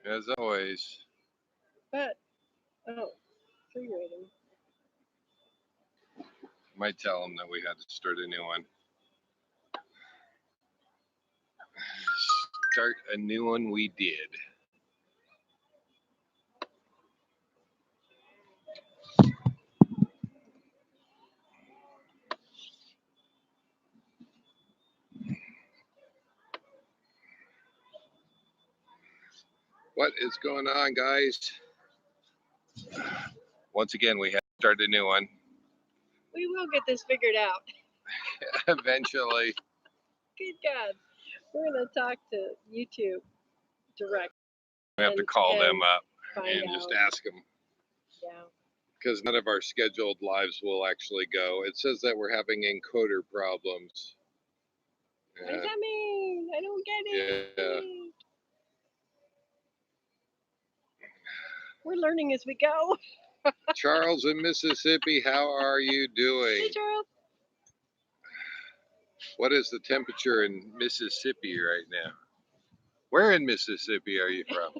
as always. But, oh, free rating. Might tell them that we had to start a new one. Start a new one. We did. What is going on, guys? Once again, we have to start a new one. We will get this figured out. Eventually. Good God. We're going to talk to YouTube direct. We have to call them up and just out. ask them. Yeah. Because none of our scheduled lives will actually go. It says that we're having encoder problems. What does that mean? I don't get it. Yeah. We're learning as we go. Charles in Mississippi, how are you doing? Hey, Charles. What is the temperature in Mississippi right now? Where in Mississippi are you from?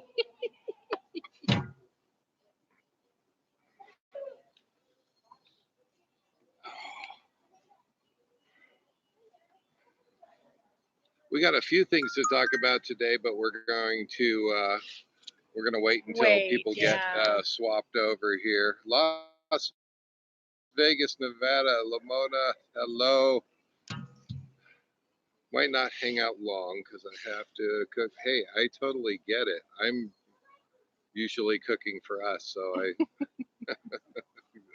We got a few things to talk about today, but we're going to wait until people get swapped over here. Las Vegas, Nevada, Lamona, hello. Might not hang out long because I have to cook. Hey, I totally get it. I'm usually cooking for us, so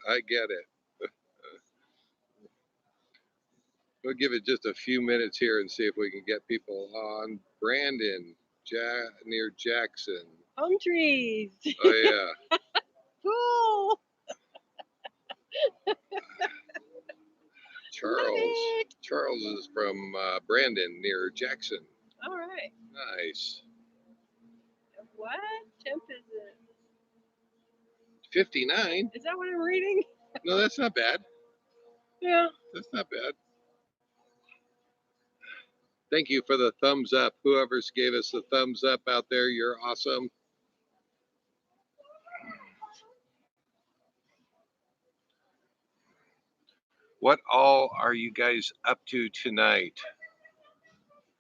I get it. We'll give it just a few minutes here and see if we can get people on. Brandon, near Jackson. Palm trees. Oh yeah. Cool. Charles is from Brandon near Jackson. All right. Nice. What temp is it? 59. Is that what I'm reading? No, that's not bad. Yeah. That's not bad. Thank you for the thumbs up. Whoever's gave us the thumbs up out there, you're awesome. What all are you guys up to tonight?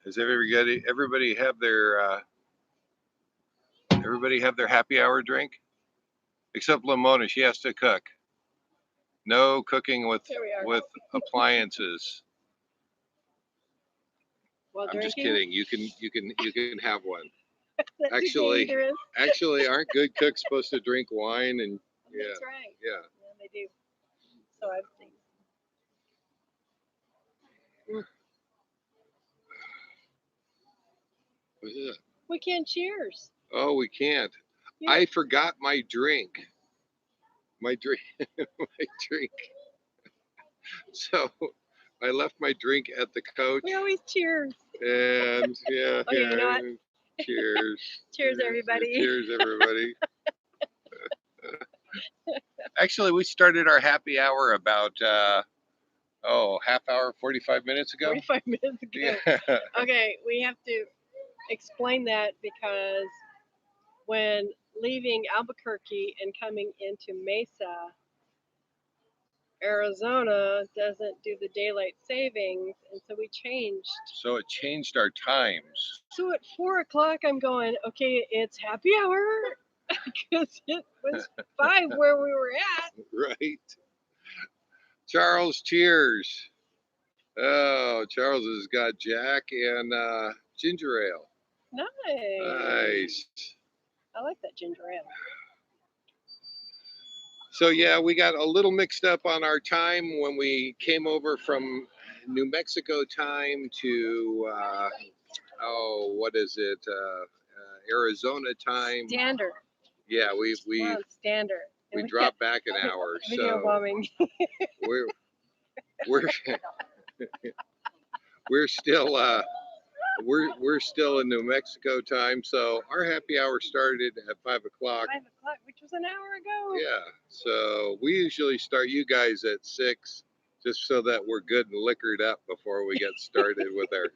Does everybody have their happy hour drink? Except Lamona, she has to cook. No cooking with appliances. I'm just kidding. You can have one. Actually, aren't good cooks supposed to drink wine? And yeah, that's right. Yeah, they do. So I think. What is it? We can't cheers. Oh, we can't. Yeah. I forgot my drink. My drink. My drink. So I left my drink at the coach. We always cheers. And yeah. Okay, you know what? Cheers. Cheers, everybody. Cheers, everybody. Actually, we started our happy hour about half hour, 45 minutes ago. 45 minutes ago. Yeah. Okay, we have to explain that because when leaving Albuquerque and coming into Mesa, Arizona doesn't do the daylight savings, and so we changed. So it changed our times. So at 4 o'clock, I'm going, okay, it's happy hour, because it was 5 where we were at. Right. Charles, cheers. Oh, Charles has got Jack and ginger ale. Nice. I like that ginger ale. So yeah, we got a little mixed up on our time when we came over from New Mexico time to what is it? Arizona time. Standard. Yeah, we standard. We dropped back an hour. Video bombing. we're we're still we're still in New Mexico time, so our happy hour started at 5 o'clock. 5 o'clock, which was an hour ago. Yeah, so we usually start you guys at 6, just so that we're good and liquored up before we get started with our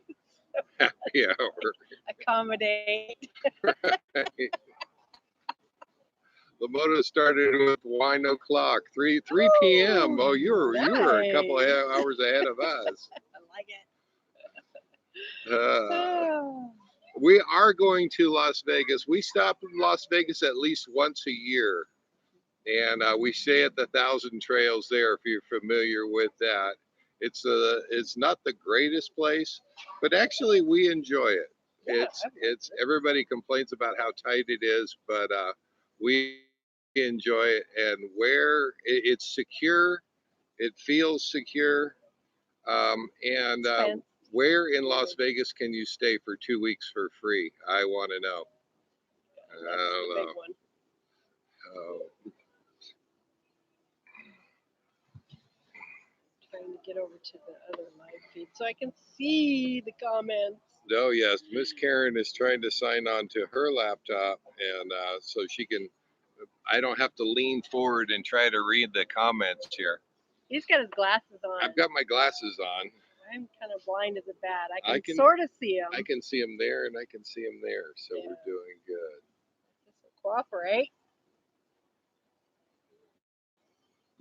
happy hour. Accommodate. Right. Lamona started with wine o'clock, 3 p.m. Oh, you were a couple of hours ahead of us. I like it. We are going to Las Vegas. We stop in Las Vegas at least once a year, and we stay at the Thousand Trails there. If you're familiar with that, it's not the greatest place, but actually we enjoy it. It's everybody complains about how tight it is, but we enjoy it, and where it's secure, it feels secure, and where in Las Vegas can you stay for 2 weeks for free? I want to know. I don't know. Trying to get over to the other live feed so I can see the comments. Oh yes, Miss Karen is trying to sign on to her laptop, and so she can. I don't have to lean forward and try to read the comments here. He's got his glasses on. I've got my glasses on. I'm kind of blind as a bat. I can sort of see him. I can see him there, and I can see him there. So we're doing good. Cooperate.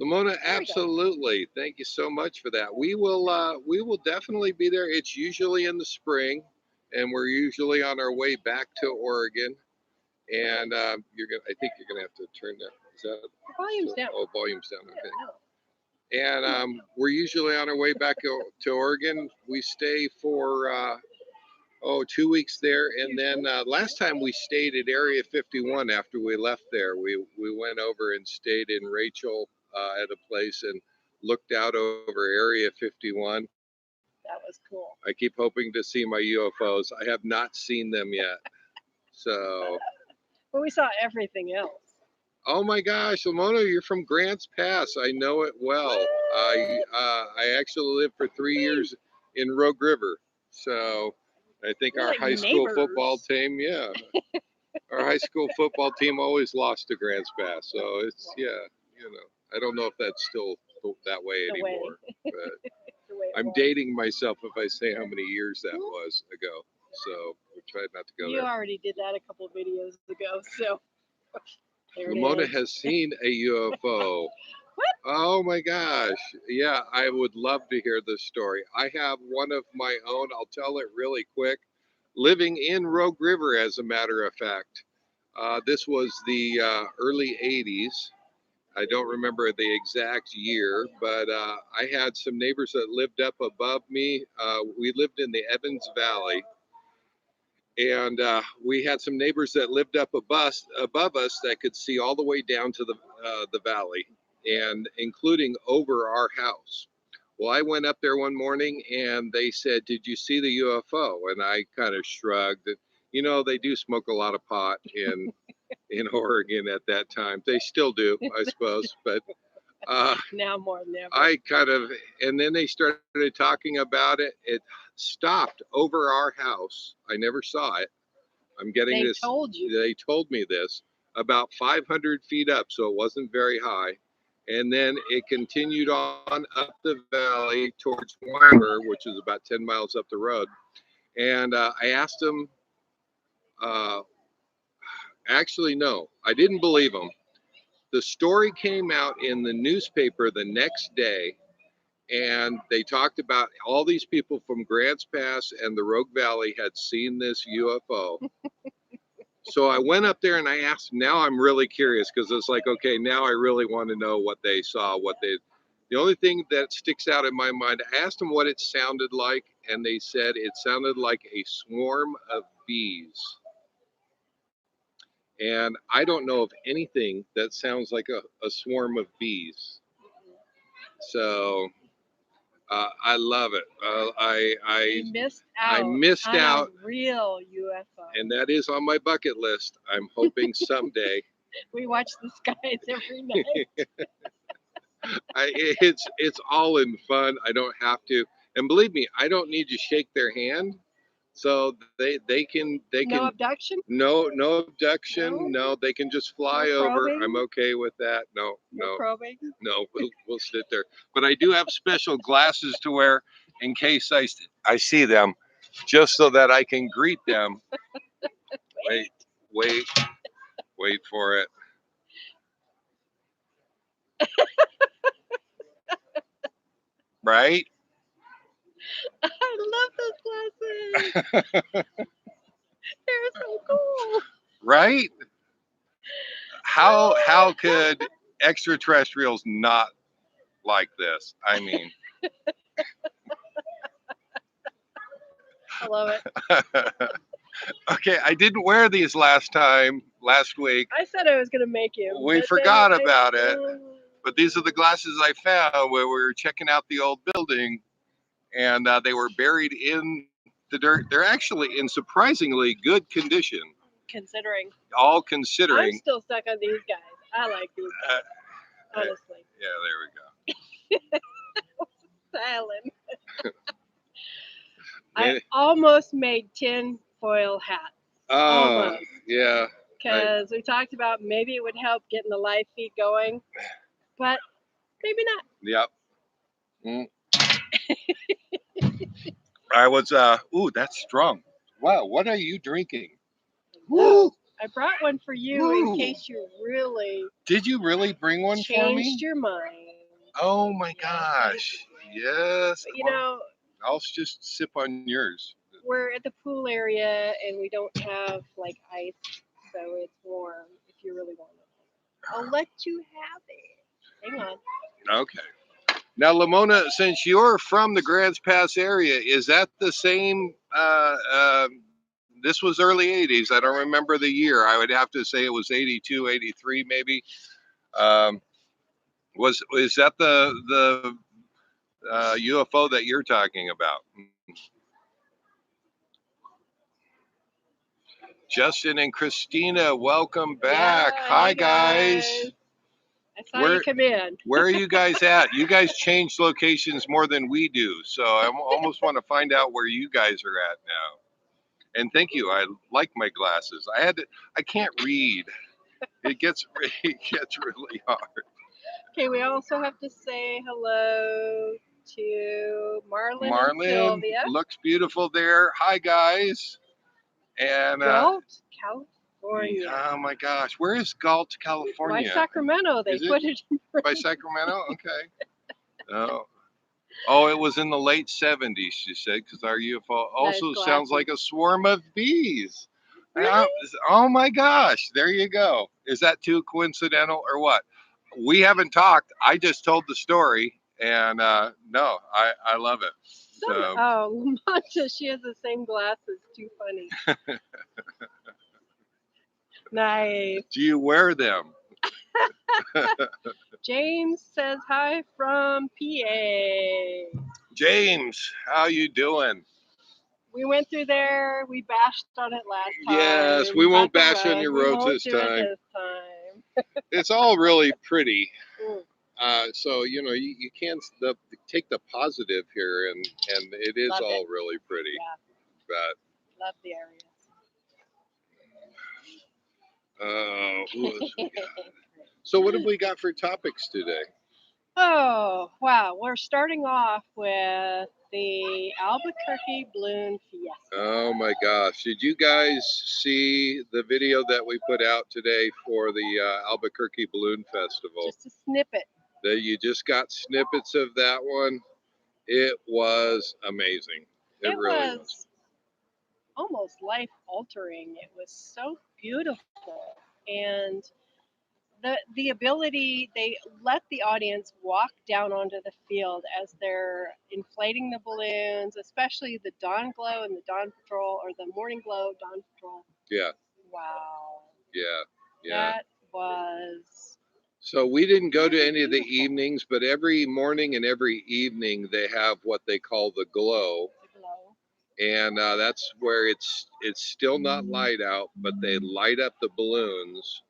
Lamona, absolutely. Thank you so much for that. We will definitely be there. It's usually in the spring, and we're usually on our way back to Oregon. And I think you're gonna have to turn that. Is that volume's down? Oh, volume's down. Okay. And we're usually on our way back to Oregon. We stay for 2 weeks there, and then last time we stayed at Area 51 after we left there. We went over and stayed in Rachel at a place and looked out over Area 51. That was cool. I keep hoping to see my UFOs. I have not seen them yet. So. But we saw everything else. Oh my gosh, Lamona, you're from Grants Pass. I know it well. I actually lived for 3 years in Rogue River. So I think our high school football team, our high school football team always lost to Grants Pass. So it's, I don't know if that's still that way anymore. But I'm dating myself if I say how many years that was ago. So we tried not to go there. You already did that a couple of videos ago, so. Lamona has seen a UFO. What? Oh my gosh. Yeah, I would love to hear this story. I have one of my own. I'll tell it really quick. Living in Rogue River, as a matter of fact. This was the early 80s. I don't remember the exact year, but I had some neighbors that lived up above me. We lived in the Evans Valley. And we had some neighbors that lived up above us that could see all the way down to the valley, and including over our house. Well, I went up there one morning and they said, "Did you see the UFO?" And I kind of shrugged. You know, they do smoke a lot of pot in Oregon at that time. They still do, I suppose, but now more than ever. I and then they started talking about it. It stopped over our house. I never saw it. I'm getting this. Told you. They told me this about 500 feet up, so it wasn't very high. And then it continued on up the valley towards Weimer, which is about 10 miles up the road. And I asked him, actually, no, I didn't believe him. The story came out in the newspaper the next day, and they talked about all these people from Grants Pass and the Rogue Valley had seen this UFO. So I went up there and I asked. Now I'm really curious because it's like, okay, now I really want to know what they saw, the only thing that sticks out in my mind, I asked them what it sounded like, and they said it sounded like a swarm of bees. And I don't know of anything that sounds like a swarm of bees. So I love it. I missed out. On a real UFO. And that is on my bucket list. I'm hoping someday. We watch the skies every night. It's all in fun. I don't have to. And believe me, I don't need to shake their hand. So they can no abduction? No abduction. No, they can just fly over. I'm okay with that. No probing? No, we'll sit there. But I do have special glasses to wear in case I see them, just so that I can greet them. Wait for it. Right? I love those glasses. They're so cool. Right? How could extraterrestrials not like this? I mean, I love it. okay, I didn't wear these last week. I said I was gonna make you. We forgot about it. But these are the glasses I found where we were checking out the old building, and they were buried in the dirt. They're actually in surprisingly good condition. Considering. All considering. I'm still stuck on these guys. I like these guys. Honestly. Yeah, there we go. Silent. I almost made tin foil hats. Almost. Yeah. Because we talked about maybe it would help getting the live feed going, but maybe not. Yep. I was ooh, that's strong. Wow, what are you drinking? Woo! I brought one for you in case you really. Did you really bring one for me? Changed your mind. Oh my gosh. Yes. But, you know, I'll just sip on yours. We're at the pool area and we don't have like ice, so it's warm if you really want it. I'll let you have it. Hang on. Okay. Now, Lamona, since you're from the Grants Pass area, is that the same? This was early 80s. I don't remember the year. I would have to say it was 82, 83 maybe. Is that the UFO that you're talking about? Justin and Christina, welcome back. Yeah, Hi, guys. I saw you come in. Where are you guys at? You guys change locations more than we do, so I almost want to find out where you guys are at now. And thank you. I like my glasses. I can't read. It gets really hard. Okay, we also have to say hello to Marlon and Sylvia. Looks beautiful there. Hi, guys. And Galt, California. Oh my gosh, where is Galt, California? By Sacramento. They put it in by Sacramento. Okay. Oh, it was in the late 70s, she said, because our UFO also sounds like a swarm of bees. Really? Oh my gosh, there you go. Is that too coincidental or what? We haven't talked. I just told the story, and no, I love it. So. Oh, Lamonta, she has the same glasses. Too funny. Nice. Do you wear them? James says hi from PA. James, how you doing? We went through there. We bashed on it last time. Yes, we won't bash on your roads this time. It's all really pretty. So you can't take the positive here, and it is Love all really pretty. Yeah. But love the area. So what have we got for topics today? Oh, wow. We're starting off with the Albuquerque Balloon Fiesta. Oh my gosh. Did you guys see the video that we put out today for the Albuquerque Balloon Festival? Just a snippet. You just got snippets of that one. It was amazing. It really was. Almost life altering. It was so beautiful. And the ability, they let the audience walk down onto the field as they're inflating the balloons, especially the Dawn Glow and the Dawn Patrol, or the Morning Glow, Dawn Patrol. Yeah. Wow. Yeah. That was... So we didn't go to any of the evenings, but every morning and every evening they have what they call the glow. And that's where it's still not light out, but they light up the balloons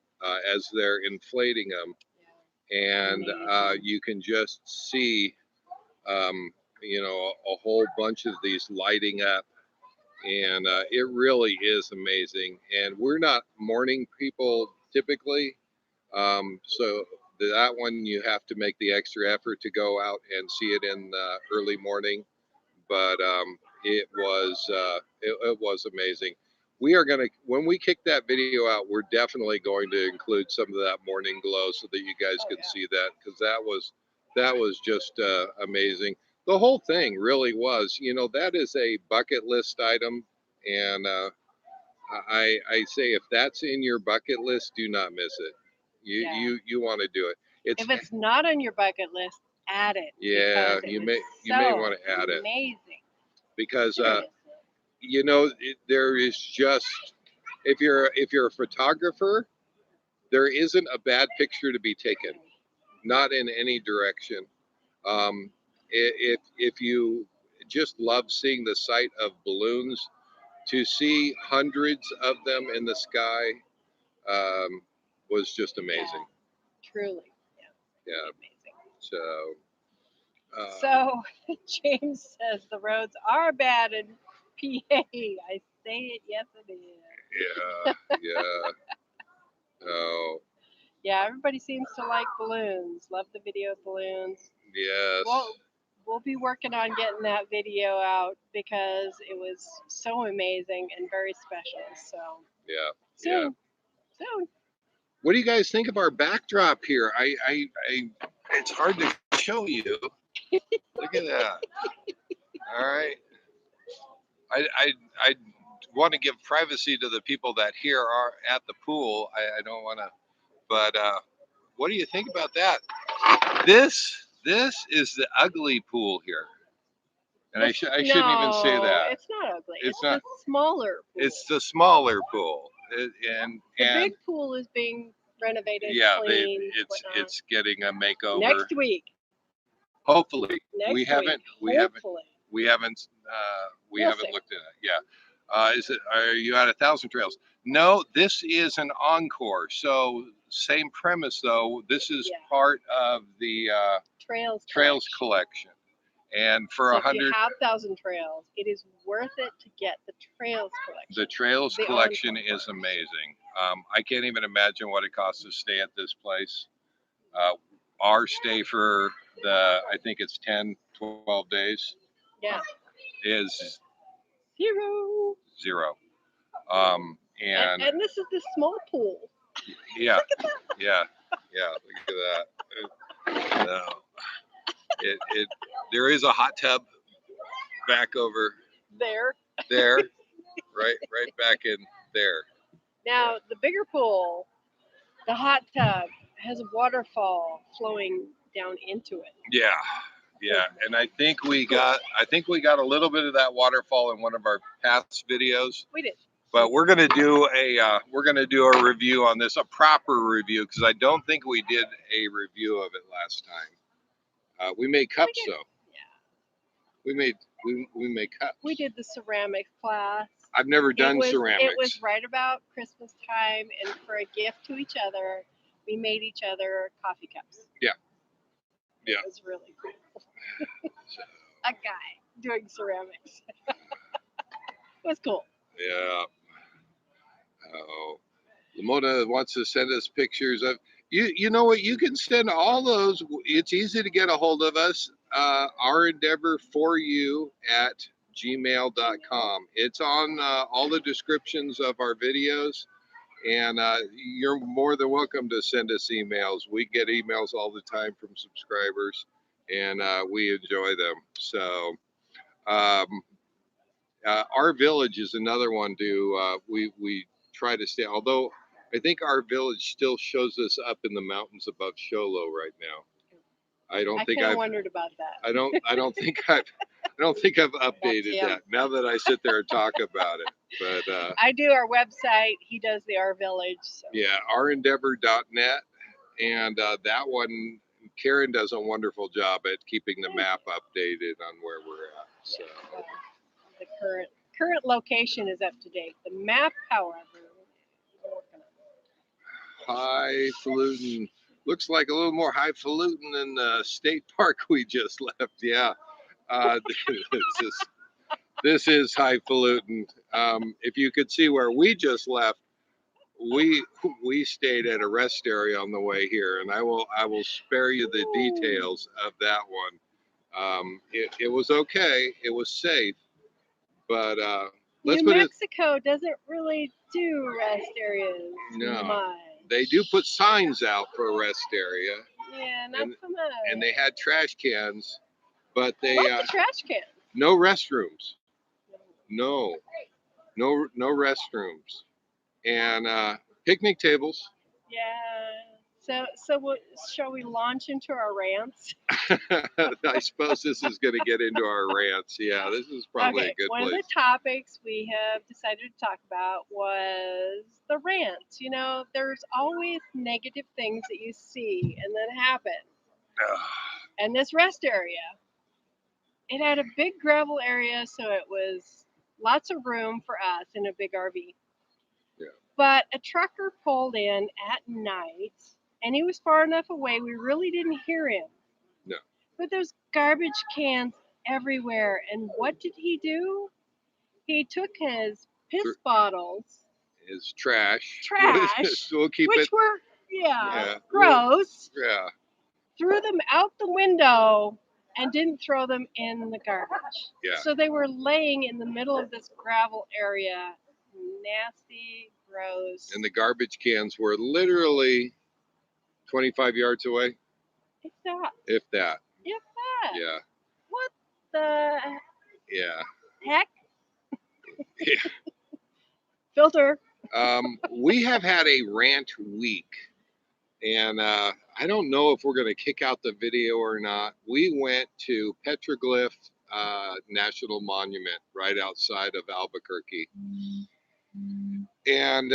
as they're inflating them, and you can just see, a whole bunch of these lighting up, and it really is amazing. And we're not morning people typically, so that one you have to make the extra effort to go out and see it in early morning. But it was amazing. We are gonna, when we kick that video out, we're definitely going to include some of that morning glow so that you guys can see that, because that was just amazing. the whole thing really was, that is a bucket list item. And I say, if that's in your bucket list, do not miss it. You want to do it. If it's not on your bucket list, add it. Yeah, you may want to add it. Amazing. Because there is just, if you're a photographer, there isn't a bad picture to be taken, not in any direction. If you just love seeing the sight of balloons, to see hundreds of them in the sky was just amazing. Yeah, truly, yeah. Amazing. So James says the roads are bad in PA. I say it, yes it is. Yeah. Oh. Yeah, everybody seems to like balloons. Love the video of balloons. Yes. We'll be working on getting that video out because it was so amazing and very special. So soon. What do you guys think of our backdrop here? It's hard to show you. Look at that. All right. I want to give privacy to the people that here are at the pool. I don't want to, but what do you think about that? This is the ugly pool here. And I shouldn't even say that. It's not ugly. It's not, the smaller pool. It's the smaller pool. The big pool is being renovated. Yeah, cleaned, it's getting a makeover. Next week. Hopefully. We haven't looked at it. Yeah. Are you at 1,000 Trails? No, this is an encore. So same premise though. This is part of the Trails collection. And for 100, if you have 1,000 Trails, it is worth it to get the Trails collection. The Trails collection is amazing. I can't even imagine what it costs to stay at this place. Our stay for I think it's 10, 12 days. Yeah. Is zero. And this is the small pool. Yeah. Look at that. Yeah. Look at that. No. There is a hot tub back over there, right back in there. Now the bigger pool, the hot tub has a waterfall flowing down into it. Yeah, and I think we got a little bit of that waterfall in one of our past videos. We did. But we're gonna do a review on this, a proper review, because I don't think we did a review of it last time. We made cups though. Yeah. We made cups. We did the ceramics class. I've never done ceramics. It was right about Christmas time, and for a gift to each other, we made each other coffee cups. Yeah. It was really cool. A guy doing ceramics. It was cool. Yeah. Oh, Lamona wants to send us pictures of you know what, you can send all those. It's easy to get a hold of us. Our endeavor for you at gmail.com. It's on all the descriptions of our videos, and you're more than welcome to send us emails. We get emails all the time from subscribers, and we enjoy them. So our village is another one we try to stay, although I think our village still shows us up in the mountains above Show Low right now. I wondered about that. I don't think I've updated that now that I sit there and talk about it. But I do our website. He does the Our Village. So. Yeah, ourendeavor.net, and that one, Karen does a wonderful job at keeping the map updated on where we're at. So the current location is up to date. The map, however, highfalutin. Looks like a little more highfalutin than the state park we just left. Yeah, this is highfalutin. If you could see where we just left, we stayed at a rest area on the way here, and I will spare you the details of that one. It was okay. It was safe, but New Mexico doesn't really do rest areas. No. They do put signs out for a rest area. Yeah, not so much. And they had trash cans, but they Lots of trash cans. no restrooms. No, no restrooms, and picnic tables. Yeah. So shall we launch into our rants? I suppose this is going to get into our rants. Yeah, this is probably a Okay. good One of place. the topics we have decided to talk about was the rants. You know, there's always negative things that you see and that happen. And this rest area, it had a big gravel area, so it was lots of room for us in a big RV. Yeah. But a trucker pulled in at night, and he was far enough away we really didn't hear him. No. But there's garbage cans everywhere, and what did he do? He took his piss bottles, His trash. We'll keep which it. were Yeah. gross, Yeah. threw them out the window and didn't throw them in the garbage. Yeah. So they were laying in the middle of this gravel area, nasty, gross. And the garbage cans were literally 25 yards away, If that. if that. If that. Yeah. What the Yeah. heck? Yeah. Filter. We have had a rant week, and I don't know if we're going to kick out the video or not. We went to Petroglyph National Monument right outside of Albuquerque, and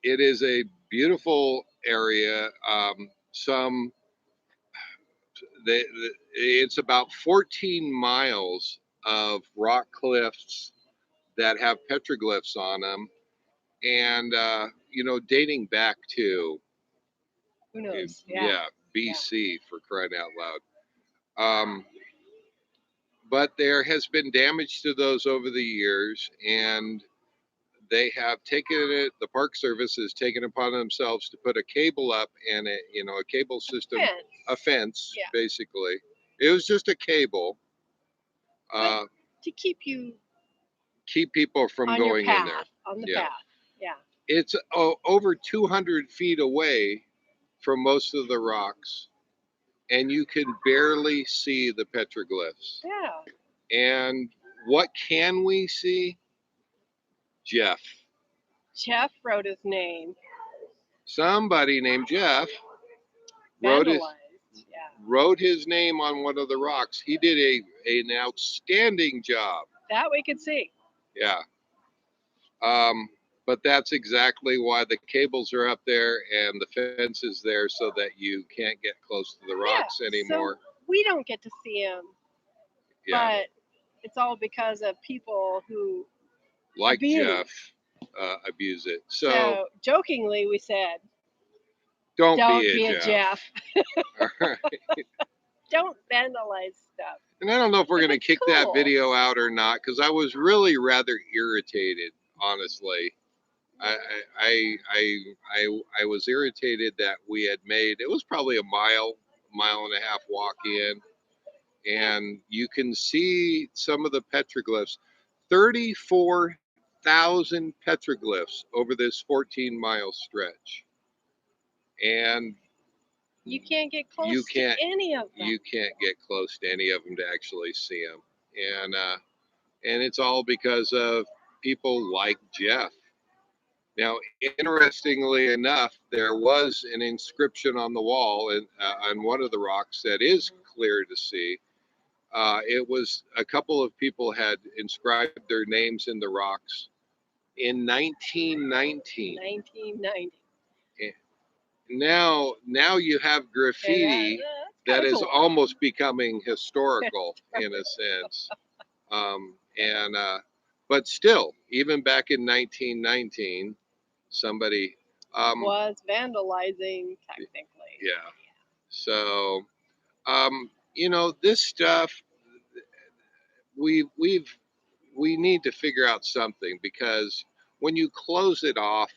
it is a beautiful area. It's about 14 miles of rock cliffs that have petroglyphs on them, and dating back to Who knows? BC, for crying out loud. But there has been damage to those over the years, and they have taken it. The Park Service has taken upon themselves to put a cable up and a cable system, a fence, basically. It was just a cable to keep people from on going your path, in there. On the path. Yeah. It's over 200 feet away from most of the rocks, and you can barely see the petroglyphs. Yeah. And what can we see? Jeff. Jeff wrote his name. Somebody named Jeff wrote his name on one of the rocks. He did an outstanding job. That we could see. Yeah. But that's exactly why the cables are up there and the fence is there, so that you can't get close to the rocks anymore. So we don't get to see him. Yeah. But it's all because of people who, like Jeff, abuse it. So jokingly we said, don't be a Jeff. All right. Don't vandalize stuff. And I don't know if we're going to kick that video out or not, because I was really rather irritated, honestly. I was irritated that we had made, it was probably a mile and a half walk in, and you can see some of the petroglyphs, 34,000 petroglyphs over this 14-mile stretch. And you can't get close to any of them. You can't get close to any of them to actually see them. And it's all because of people like Jeff. Now, interestingly enough, there was an inscription on the wall on one of the rocks that is clear to see. It was a couple of people had inscribed their names in the rocks in 1919. 1990. Now you have graffiti that is almost becoming historical in a sense. But still, even back in 1919, somebody was vandalizing technically. Yeah. So, this stuff, we need to figure out something, because when you close it off,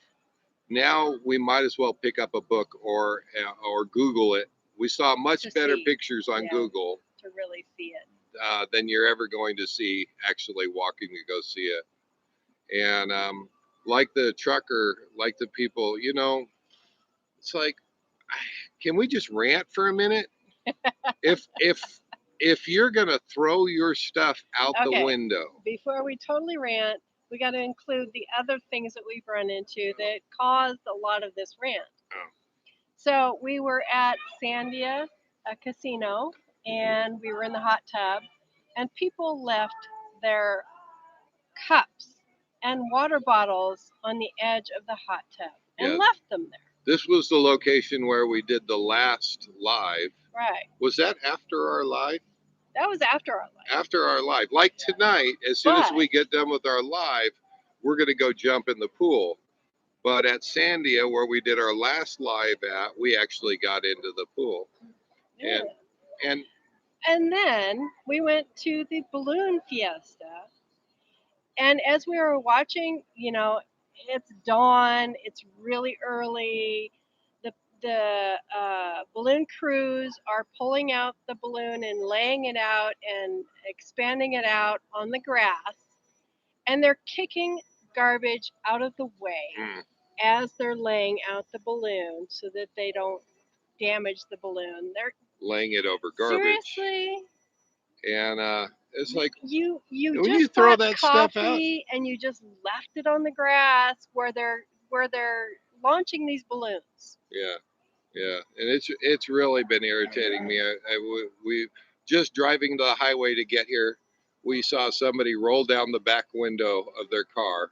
now we might as well pick up a book or Google it. We saw much better pictures on Google to really see it than you're ever going to see actually walking to go see it. And like the trucker, like the people, it's like, can we just rant for a minute? If if you're gonna throw your stuff out the Okay, window, before we totally rant, we got to include the other things that we've run into that caused a lot of this rant. oh, So we were at Sandia, a casino, and we were in the hot tub, and people left their cups and water bottles on the edge of the hot tub and yeah, left them there. this was the location where we did the last live. Right. Was that after our live? That was after our life. After our live. Like tonight, as soon as But we get done with our live, we're going to go jump in the pool. But at Sandia, where we did our last live at, we actually got into the pool. yeah. And And then we went to the balloon fiesta. And as we were watching, it's dawn, it's really early. The balloon crews are pulling out the balloon and laying it out and expanding it out on the grass. And they're kicking garbage out of the way mm, as they're laying out the balloon so that they don't damage the balloon. They're laying it over garbage. seriously. And it's like, You when you just throw bought that stuff out, coffee and you just left it on the grass where they're launching these balloons. yeah, yeah, and it's really been irritating me. We just driving the highway to get here, we saw somebody roll down the back window of their car,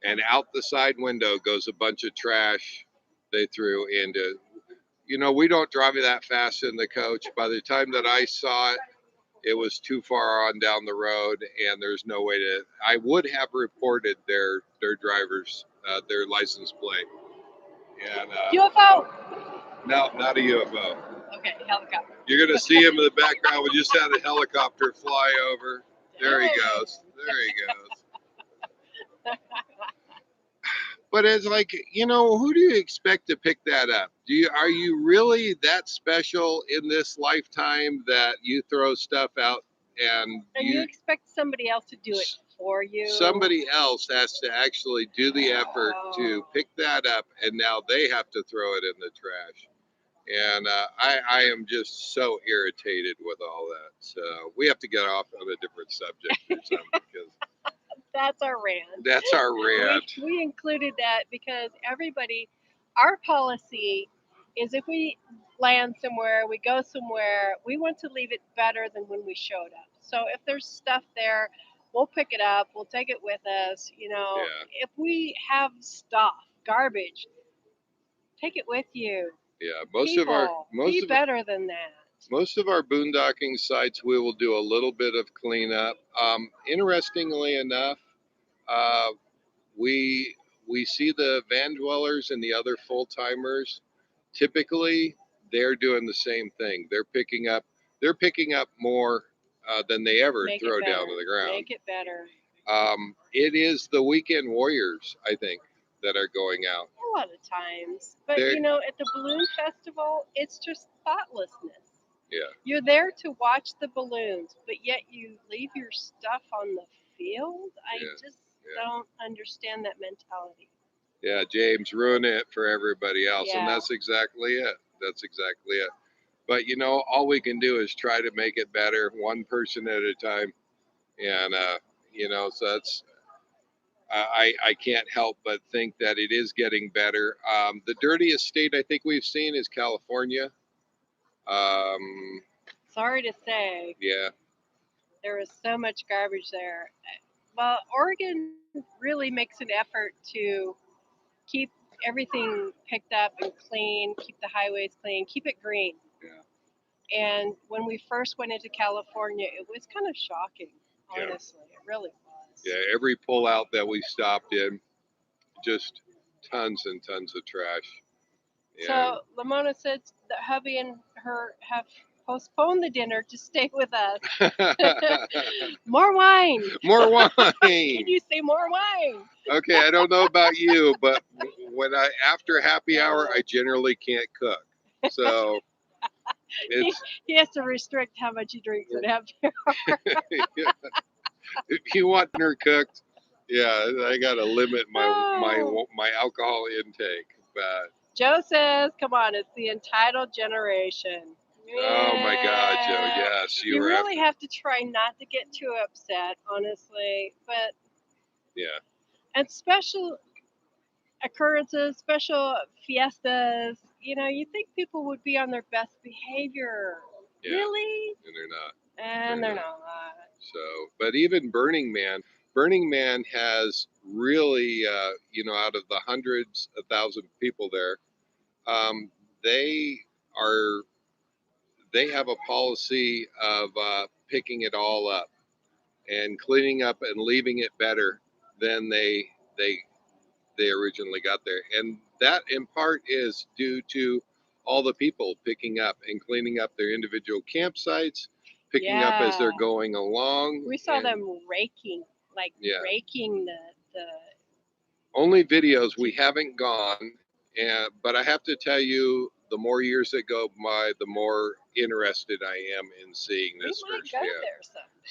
and out the side window goes a bunch of trash they threw into. We don't drive that fast in the coach. By the time that I saw it, it was too far on down the road, and there's no way to. I would have reported their drivers their license plate, and UFO. no, not a UFO. Okay, helicopter. You're gonna see him in the background. We just had a helicopter fly over. There he goes. There he goes. But it's like, who do you expect to pick that up? Are you really that special in this lifetime that you throw stuff out and you expect somebody else to do it for you? Somebody else has to actually do the effort to pick that up, and now they have to throw it in the trash. And I am just so irritated with all that. So we have to get off on a different subject or something, because that's our rant. That's our rant. We included that because our policy is if we land somewhere, we go somewhere, we want to leave it better than when we showed up. So if there's stuff there, we'll pick it up, we'll take it with us. If we have stuff, garbage, take it with you. Yeah, be better than that. Most of our boondocking sites, we will do a little bit of cleanup. Interestingly enough, we see the van dwellers and the other full timers. Typically, they're doing the same thing. They're picking up more than they ever throw down to the ground. Make it better. It is the weekend warriors, I think, that are going out. A lot of times. But, at the balloon festival, it's just thoughtlessness. Yeah. You're there to watch the balloons, but yet you leave your stuff on the field? I just don't understand that mentality. Yeah, James, ruin it for everybody else. Yeah. And that's exactly it. But, all we can do is try to make it better, one person at a time. And, so that's, I can't help but think that it is getting better. The dirtiest state I think we've seen is California. Sorry to say. Yeah. There is so much garbage there. Well, Oregon really makes an effort to keep everything picked up and clean, keep the highways clean, keep it green. Yeah. And when we first went into California, it was kind of shocking, honestly. Yeah. It really was. Yeah, every pullout that we stopped in, just tons and tons of trash. Yeah. So Lamona said that hubby and her have postponed the dinner to stay with us. More wine. More wine. Can you say more wine? Okay, I don't know about you, but after happy hour, I generally can't cook. So he has to restrict how much he drinks at happy hour. Yeah. If you want dinner cooked, yeah, I gotta limit my alcohol intake. But Joe says, "Come on, it's the entitled generation." Oh my God, Joe. Yes, you really have to try not to get too upset, honestly. But yeah, and special occurrences, special fiestas, you think people would be on their best behavior. yeah, Really? and they're not. And they're not. So, but even Burning Man has really, out of the hundreds of thousands of people there, um, they are they have a policy of picking it all up and cleaning up and leaving it better than they they originally got there. And that in part is due to all the people picking up and cleaning up their individual campsites, picking up as they're going along. We saw them raking, raking the only videos. We haven't gone, but I have to tell you, the more years that go by, the more interested I am in seeing this firsthand.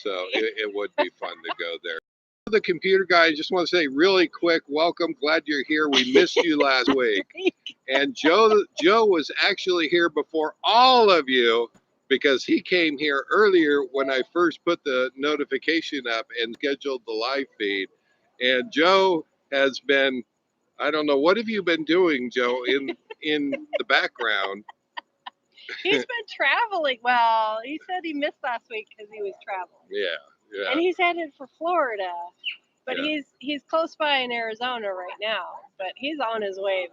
So it would be fun to go there. The computer guy, I just want to say really quick, welcome. Glad you're here. We missed you last week. And Joe was actually here before all of you because he came here earlier when I first put the notification up and scheduled the live feed. And Joe has been, I don't know, what have you been doing, Joe, in the background? He's been traveling. Well, he said he missed last week because he was traveling. Yeah. And he's headed for Florida. But he's close by in Arizona right now. But he's on his way,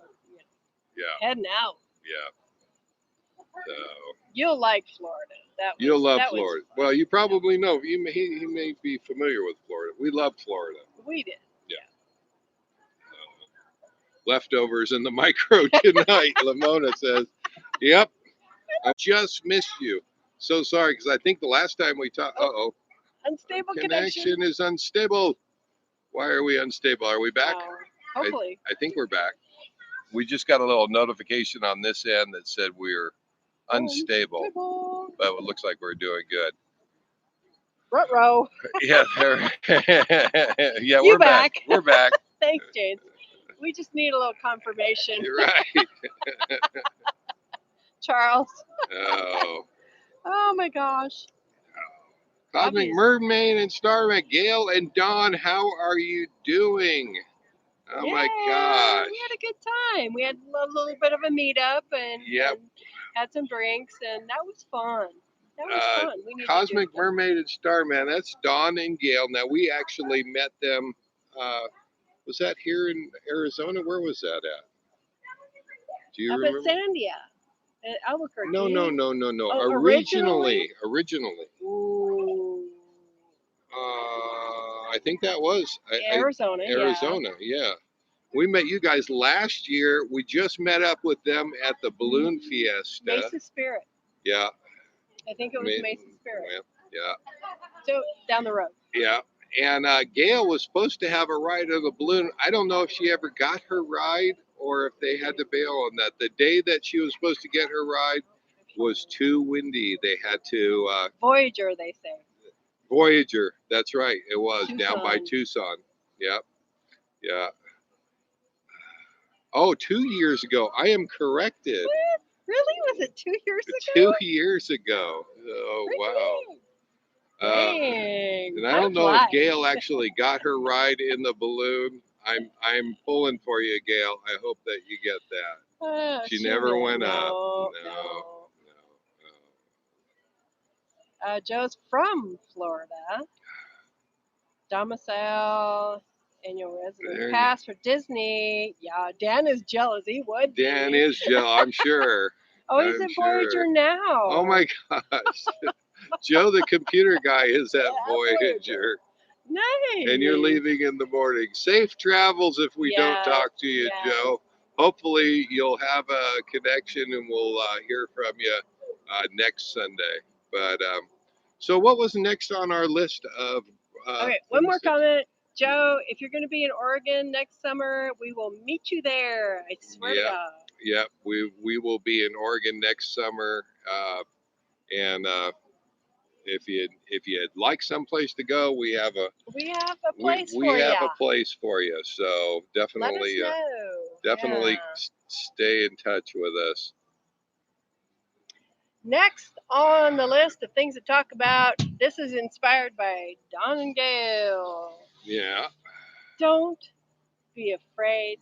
heading out. Yeah. So you'll like Florida. You'll love Florida. Well, you probably know. He may be familiar with Florida. We love Florida. We did. Yeah. Leftovers in the micro tonight. Lamona says, "Yep, I just missed you. So sorry because I think the last time we talked. Unstable connection is unstable. Why are we unstable? Are we back? Hopefully. I think we're back. We just got a little notification on this end that said we're unstable, but it looks like we're doing good. Ruh-roh. Yeah, yeah, we're back. We're back. Thanks, James. We just need a little confirmation. You're right. Charles. Oh my gosh. Cosmic Mermaid and Starman, Gail and Dawn, how are you doing? Oh my gosh. We had a good time. We had a little bit of a meetup and had some drinks, and that was fun. That was fun. Cosmic Mermaid and Starman, that's Dawn and Gail. Now, we actually met them. Was that here in Arizona? Where was that at? Do you remember? Up at Sandia. At Albuquerque. No. Oh, originally. Ooh. I think that was Arizona. Yeah. We met you guys last year. We just met up with them at the Balloon Fiesta. Mesa Spirit. Yeah. I think it was Mesa Spirit. Yeah. So down the road. Yeah. And Gail was supposed to have a ride of the balloon. I don't know if she ever got her ride or if they had to bail on that. The day that she was supposed to get her ride was too windy. They had to... Voyager, they say. Voyager. That's right. It was down by Tucson. Yep. Yeah. Oh, 2 years ago. I am corrected. What? Really? Was it 2 years ago? 2 years ago. Oh, wow. Dang. And I don't know if Gail actually got her ride in the balloon. I'm pulling for you, Gail. I hope that you get that. She never went up. No. Joe's from Florida. Domicile, annual resident pass for Disney. Yeah, Dan is jealous. He would. Dan is jealous, I'm sure. He's at Voyager now. Oh my gosh. Joe, the computer guy, is at Voyager. Nice. And you're leaving in the morning. Safe travels if we don't talk to you, Joe. Hopefully you'll have a connection and we'll hear from you next Sunday. But so what was next on our list of... okay, one more comment. Joe, if you're going to be in Oregon next summer, we will meet you there. I swear to God. Yeah, we will be in Oregon next summer. And if you'd like someplace to go, we have a place for you. So definitely stay in touch with us. Next on the list of things to talk about, this is inspired by Don and Gail. Yeah. Don't be afraid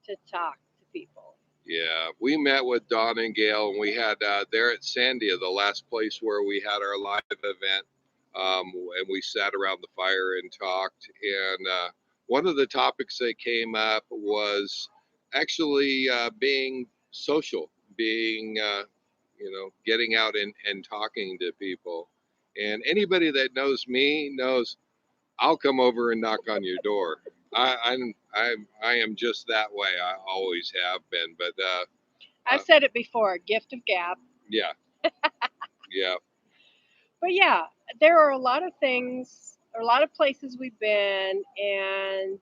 to talk to people. Yeah, we met with Don and Gail, and we had there at Sandia, the last place where we had our live event, and we sat around the fire and talked. And one of the topics that came up was actually being social, being getting out and talking to people. And anybody that knows me knows I'll come over and knock on your door. I am just that way. I always have been. But I've said it before, gift of gab. yeah, yeah, But yeah, there are a lot of things, or a lot of places we've been, and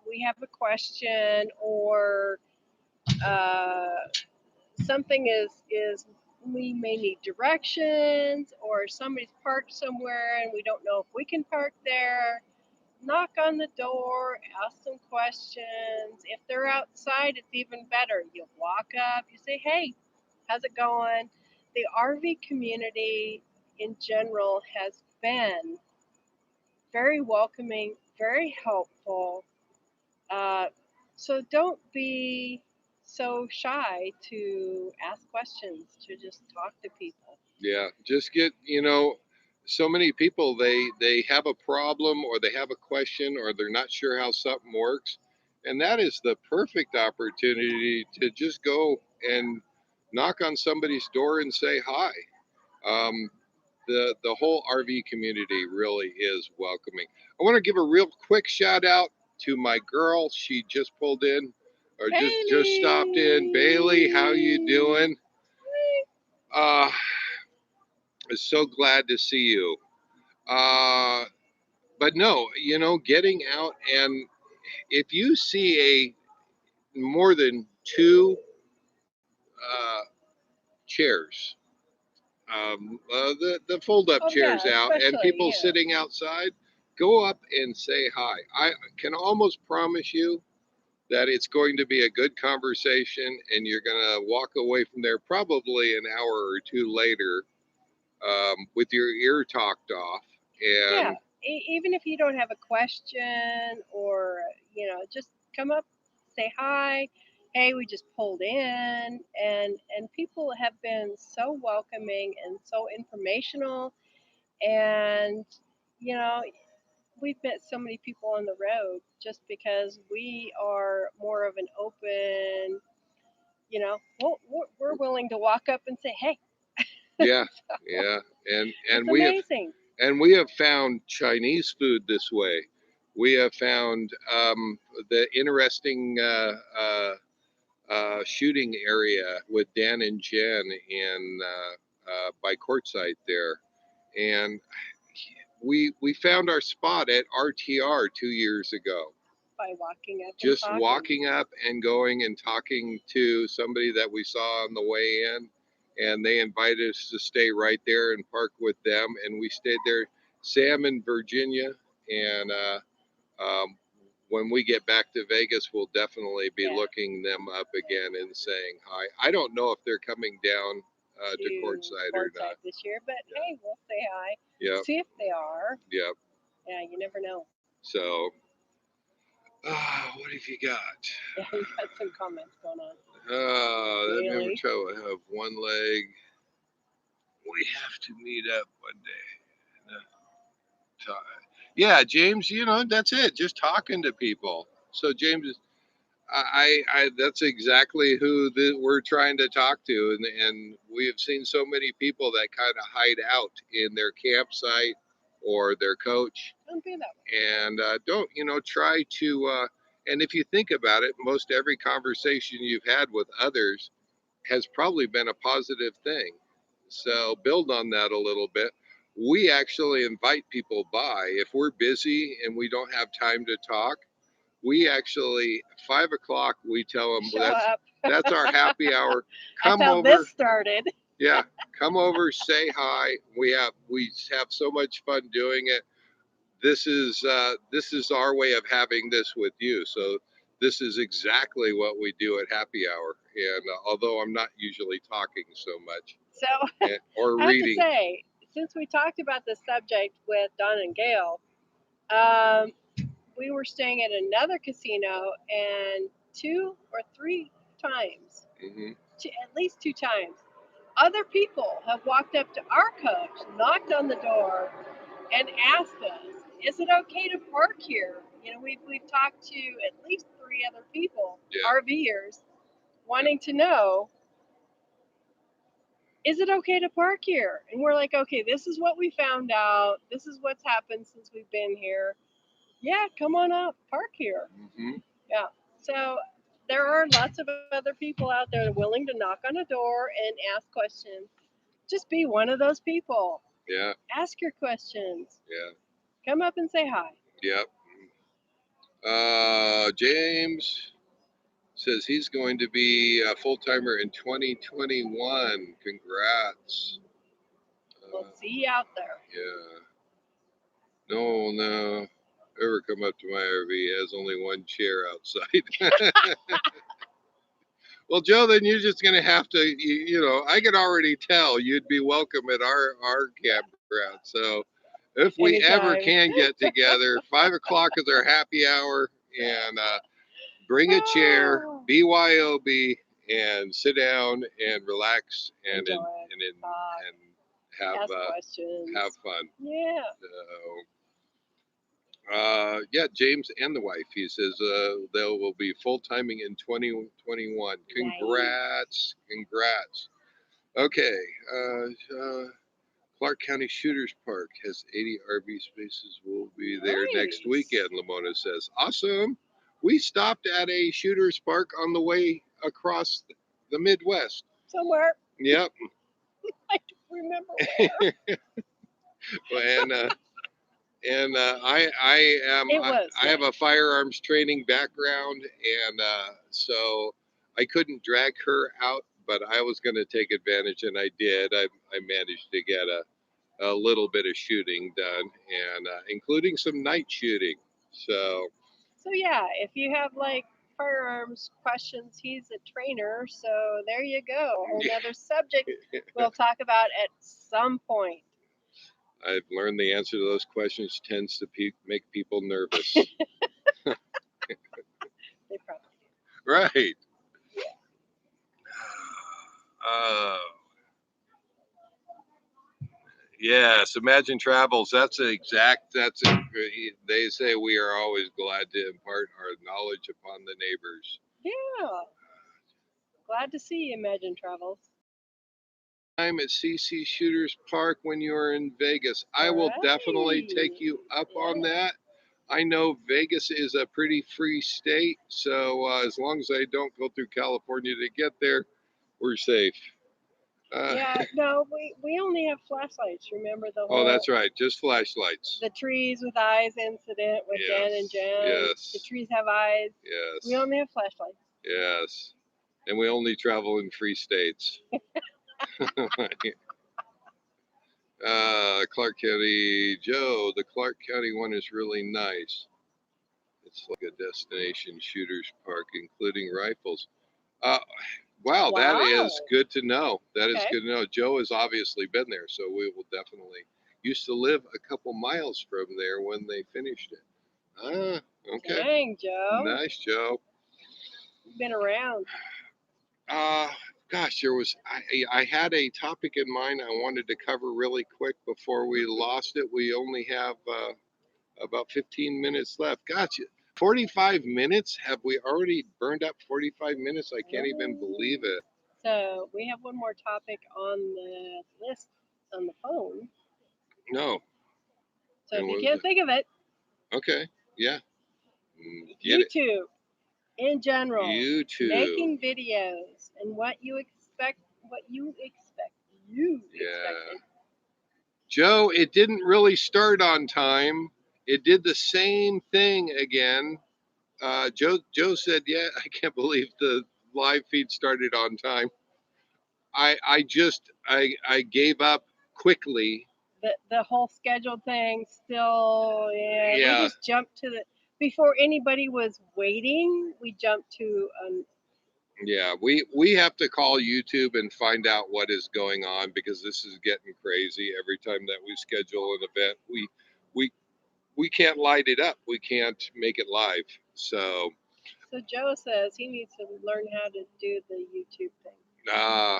we have a question, or uh, something is we may need directions, or somebody's parked somewhere and we don't know if we can park there. Knock on the door, ask some questions. If they're outside, it's even better. You walk up, you say, "Hey, how's it going?" The RV community in general has been very welcoming, very helpful. Uh, so don't be so shy to ask questions, to just talk to people. yeah. Just get so many people they have a problem or they have a question or they're not sure how something works, and that is the perfect opportunity to just go and knock on somebody's door and say hi. Um, the whole RV community really is welcoming. I want to give a real quick shout out to my girl. She just pulled in, or just stopped in. Bailey, how you doing? Uh, so glad to see you. Uh, but no, getting out and if you see a more than two uh, chairs, the fold up Oh yeah, chairs out, and especially people sitting outside, go up and say hi. I can almost promise you that it's going to be a good conversation, and you're going to walk away from there probably an hour or two later with your ear talked off. yeah. And Even if you don't have a question, or just come up, say hi. Hey, we just pulled in, and people have been so welcoming and so informational, and you know we've met so many people on the road just because we are more of an open, we're willing to walk up and say, hey. yeah, So yeah, it's amazing. and we have found Chinese food this way. We have found the interesting shooting area with Dan and Jen in by Quartzsite there, and we found our spot at RTR 2 years ago. By walking up and Just talking. walking up and going and talking to somebody that we saw on the way in, and they invited us to stay right there and park with them, and we stayed there. Sam in Virginia, and um, when we get back to Vegas, we'll definitely be Yeah. looking them up again and saying hi. I don't know if they're coming down to To Quartzsite or Quartzsite not. this year, but Yeah. hey, we'll say hi. Yep. See if they are. Yep. Yeah, you never know. So, what have you got? Yeah, we got some comments going on. That never Bailey. try to have one leg. We have to meet up one day. Yeah, James, that's it. Just talking to people. So, James, that's exactly who we're trying to talk to. And we have seen so many people that kind of hide out in their campsite or their coach. Don't be that way. And don't, try to, and if you think about it, most every conversation you've had with others has probably been a positive thing. So build on that a little bit. We actually invite people by. If we're busy and we don't have time to talk, we actually 5 o'clock we tell them Show up. that's our happy hour. That's Come how over. this started. Yeah, come over, say hi. We have so much fun doing it. This is our way of having this with you. So this is exactly what we do at happy hour. And although I'm not usually talking so much, So or I have to reading. say, since we talked about this subject with Don and Gail, um, we were staying at another casino, and 2 or 3 times, Hmm. at least 2 times, other people have walked up to our coach, knocked on the door, and asked us, "Is it okay to park here?" We've talked to at least 3 other people, Yeah. RVers, wanting to know, is it okay to park here? And we're like, okay, this is what we found out. This is what's happened since we've been here. Yeah, come on up, park here. Hmm. Yeah. So there are lots of other people out there willing to knock on a door and ask questions. Just be one of those people. Yeah. Ask your questions. Yeah. Come up and say hi. Yep. James says he's going to be a full timer in 2021. Congrats. We'll see you out there. Yeah. No, no. Ever come up to my RV? It has only one chair outside. Well, Joe, then you're just going to have to, I could already tell you'd be welcome at our campground. So if we ever Anytime. can get together, 5 o'clock is our happy hour, and bring a chair, BYOB, and sit down and relax and Ask questions. have fun. Yeah. Yeah, James and the wife. He says they will be full timing in 2021. Congrats, congrats. Okay, Clark County Shooters Park has 80 RV spaces. We'll be there next weekend. Lamona says, awesome. We stopped at a shooters park on the way across the Midwest. Somewhere. Yep. I don't remember where. And I have a firearms training background, and so I couldn't drag her out, but I was going to take advantage, and I did. I managed to get a little bit of shooting done, and including some night shooting. So yeah, if you have like firearms questions, he's a trainer. So there you go. Another subject we'll talk about at some point. I've learned the answer to those questions tends to make people nervous. They probably do. Right. Yeah. Yes, Imagine Travels. That's it. They say we are always glad to impart our knowledge upon the neighbors. Yeah. Glad to see you, Imagine Travels. I'm at CC Shooters Park when you're in Vegas. I will definitely take you up on that. I know Vegas is a pretty free state, so as long as I don't go through California to get there, we're safe. Yeah, no, we only have flashlights. Remember the whole? Oh, that's right, just flashlights. The trees with eyes incident with Dan and Jen. Yes. The trees have eyes. Yes. We only have flashlights. Yes. And we only travel in free states. Clark County, Joe, the Clark County one is really nice. It's like a destination shooters park, including rifles. Wow, that is good to know. That is good to know. Joe has obviously been there, so we will definitely. Used to live a couple miles from there when they finished it. Ah, okay. Dang, Joe. Nice, Joe. You've been around. Gosh, I had a topic in mind I wanted to cover really quick before we lost it. We only have about 15 minutes left. Gotcha. 45 minutes? Have we already burned up 45 minutes? I can't even believe it. So we have one more topic on the list on the phone. No. So if you can't think of it. Okay. Yeah. YouTube in general. YouTube. Making videos and what you expect. Expected. Joe, it didn't really start on time. It did the same thing again. Joe said, "Yeah, I can't believe the live feed started on time." I gave up quickly. The whole scheduled thing still, we just jumped to before anybody was waiting. We jumped to Yeah, we have to call YouTube and find out what is going on, because this is getting crazy. Every time that we schedule an event, we we can't light it up. We can't make it live. So So Joe says he needs to learn how to do the YouTube thing.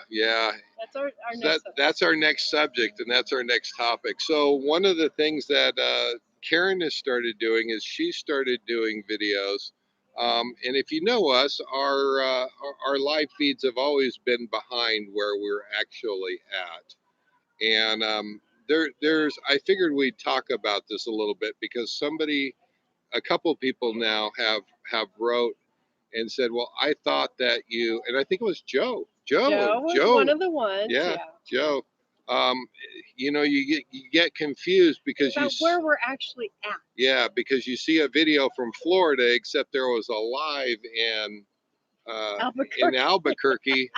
yeah, That's our so next subject. that's our next subject, and that's our next topic. So one of the things that Karen has started doing is she started doing videos. And if you know us, our live feeds have always been behind where we're actually at. And there's I figured we'd talk about this a little bit, because a couple people now have wrote and said, well, I thought that you, and I think it was Joe was one of the ones. yeah, Yeah. Joe. Um, you get confused because about where we're actually at. Yeah, because you see a video from Florida, except there was a live in Albuquerque.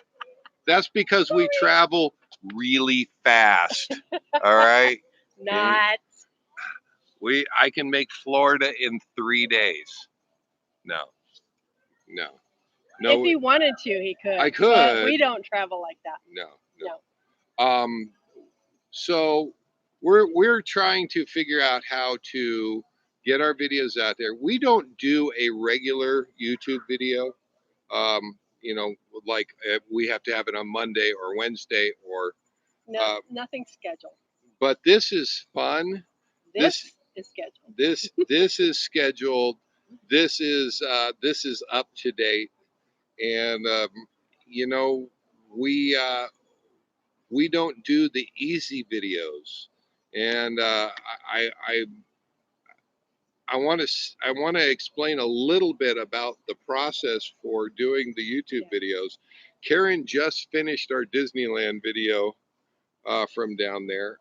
That's because we travel really fast. All right. Not. I can make Florida in 3 days. No, no, no. If he wanted to, he could. I could. But we don't travel like that. No. So we're trying to figure out how to get our videos out there. We don't do a regular YouTube video. You know, like we have to have it on Monday or Wednesday or nothing scheduled. But this is fun. This is scheduled. This is scheduled. This is up to date, and you know, we don't do the easy videos, and I I want to explain a little bit about the process for doing the YouTube videos. Karen just finished our Disneyland video from down there.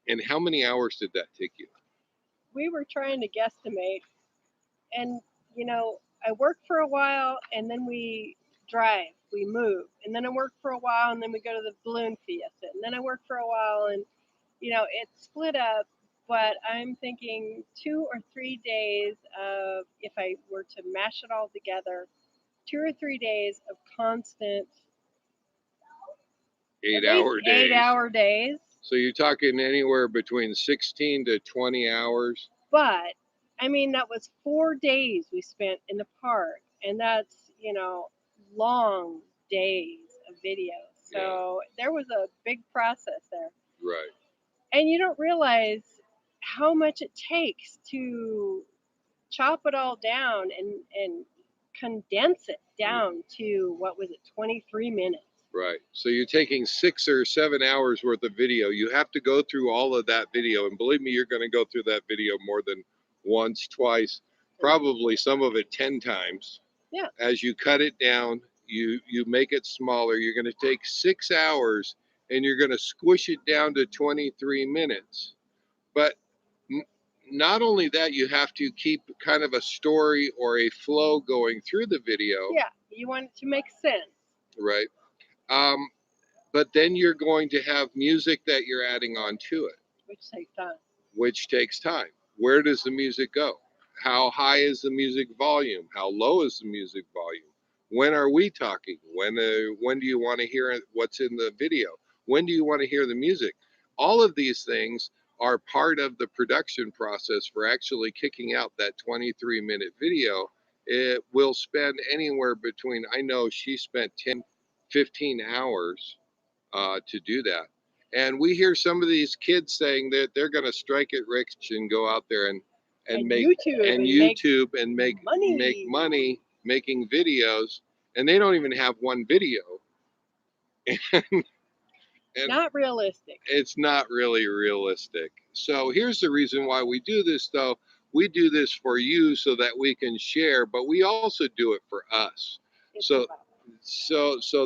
And how many hours did that take you? We were trying to guesstimate, and you know, I work for a while, and then we drive, we move, and then I work for a while, and then we go to the balloon fiesta, and then I work for a while, and you know, it's split up. But I'm thinking 2 or 3 days of, if I were to mash it all together, 2 or 3 days of constant 8 hour days. 8 hour days. So you're talking anywhere between 16 to 20 hours. But I mean, that was 4 days we spent in the park, and that's, you know, long days of video. So there was a big process there. Right. And you don't realize how much it takes to chop it all down and condense it down to, what was it, 23 minutes. Right. So you're taking 6 or 7 hours worth of video. You have to go through all of that video. And believe me, you're going to go through that video more than once, twice, probably some of it 10 times. Yeah. As you cut it down, you make it smaller. You're going to take 6 hours and you're going to squish it down to 23 minutes. But not only that, you have to keep kind of a story or a flow going through the video. Yeah, you want it to make sense. Right. But then you're going to have music that you're adding on to it. Which takes time. Where does the music go? How high is the music volume? How low is the music volume? When are we talking? When do you want to hear what's in the video? When do you want to hear the music? All of these things are part of the production process for actually kicking out that 23-minute video. It will spend anywhere between, I know she spent 10, 15 hours to do that. And we hear some of these kids saying that they're going to strike it rich and go out there and make YouTube and make money making videos, and they don't even have one video. And not realistic. It's not really realistic. So here's the reason why we do this, though. We do this for you so that we can share, but we also do it for us. So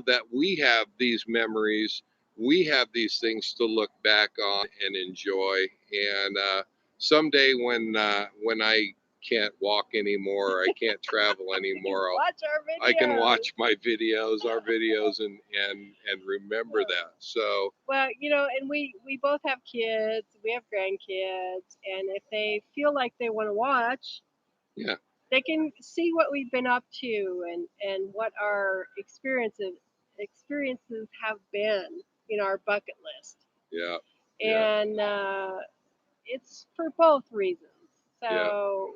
that we have these memories, we have these things to look back on and enjoy. And someday when I can't walk anymore, I can't travel anymore, I can watch my videos, our videos, and remember that. So well, you know, and we both have kids, we have grandkids, and if they feel like they want to watch, yeah, they can see what we've been up to and what our experiences have been, our bucket list. Yeah. And it's for both reasons. Yeah. So,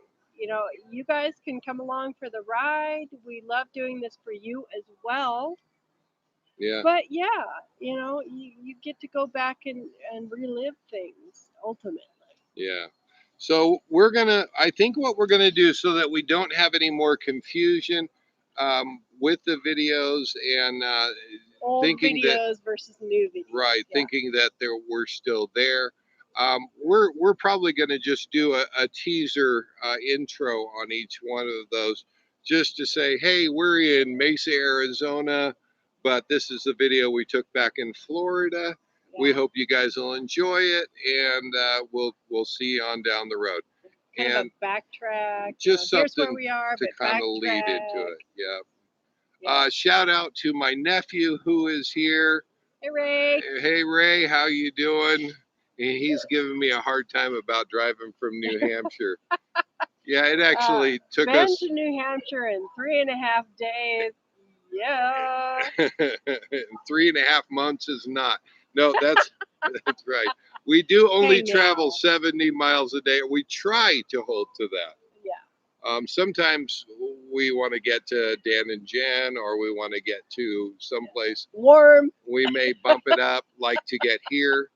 you guys can come along for the ride. We love doing this for you as well. Yeah. But yeah, you get to go back and relive things ultimately. Yeah. So I think what we're gonna do so that we don't have any more confusion with the videos and Old thinking that videos versus new videos. right, Yeah. thinking that we're still there. We're probably going to just do a teaser intro on each one of those, just to say, hey, we're in Mesa, Arizona, but this is the video we took back in Florida. Yeah. We hope you guys will enjoy it, and we'll see you on down the road. Kind of a backtrack. Just here's something where we are, to but kind of backtrack. lead into it. Yeah. Yeah. Shout out to my nephew who is here. Hey Ray. Hey Ray, how you doing? He's giving me a hard time about driving from New Hampshire. Yeah, it actually took been us to New Hampshire in 3.5 days. Yeah. 3.5 months is not. No, that's right. We do only travel 70 miles a day. We try to hold to that. Yeah. Sometimes we want to get to Dan and Jen, or we want to get to someplace warm. We may bump it up, like to get here.